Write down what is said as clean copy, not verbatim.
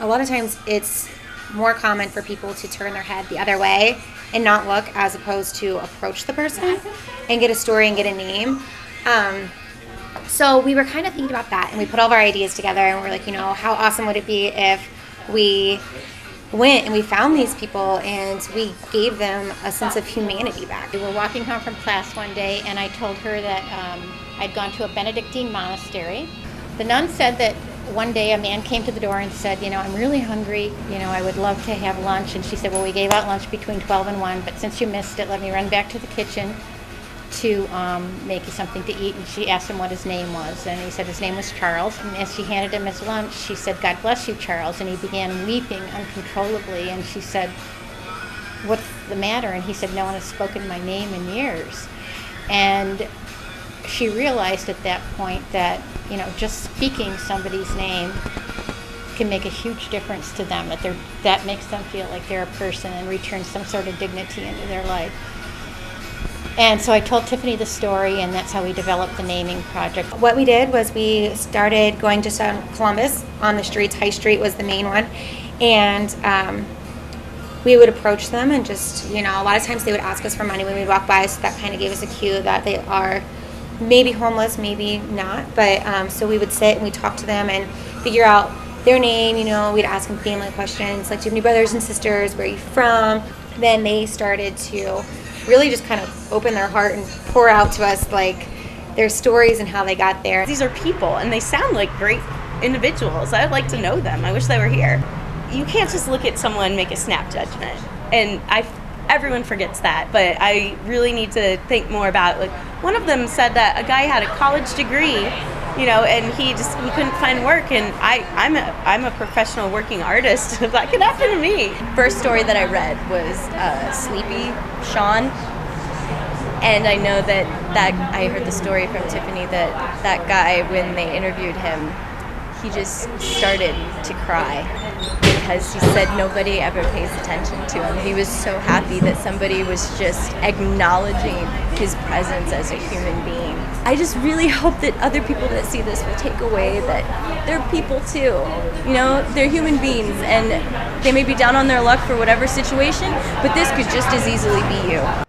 A lot of times it's more common for people to turn their head the other way and not look, as opposed to approach the person and get a story and get a name. So we were kind of thinking about that, and we put all of our ideas together, and we're like, how awesome would it be if we went and we found these people and we gave them a sense of humanity back. We were walking home from class one day, and I told her that I'd gone to a Benedictine monastery. The nun said that one day a man came to the door and said, I'm really hungry, I would love to have lunch. And she said, well, we gave out lunch between 12 and 1, but since you missed it, let me run back to the kitchen to make you something to eat. And she asked him what his name was, and he said his name was Charles. And as she handed him his lunch, she said, God bless you, Charles. And he began weeping uncontrollably, and she said, what's the matter? And he said, no one has spoken my name in years. And she realized at that point that, just speaking somebody's name can make a huge difference to them, that makes them feel like they're a person and returns some sort of dignity into their life. And so I told Tiffany the story, and that's how we developed the naming project. What we did was we started going just on Columbus on the streets. High Street was the main one. And we would approach them and just, a lot of times they would ask us for money when we walk by, so that kind of gave us a cue that they are maybe homeless, maybe not. But so we would sit and we'd talk to them and figure out their name. We'd ask them family questions like, do you have any brothers and sisters? Where are you from? Then they started to really just kind of open their heart and pour out to us like their stories and how they got there. These are people, and they sound like great individuals. I'd like to know them. I wish they were here. You can't just look at someone and make a snap judgment, and everyone forgets that, but I really need to think more about, like, one of them said that a guy had a college degree, and he couldn't find work, and I'm a professional working artist. That could happen to me. First story that I read was Sleepy Sean, and I know that I heard the story from Tiffany that guy, when they interviewed him, he just started to cry because he said nobody ever pays attention to him. He was so happy that somebody was just acknowledging his presence as a human being. I just really hope that other people that see this will take away that they're people too. They're human beings, and they may be down on their luck for whatever situation, but this could just as easily be you.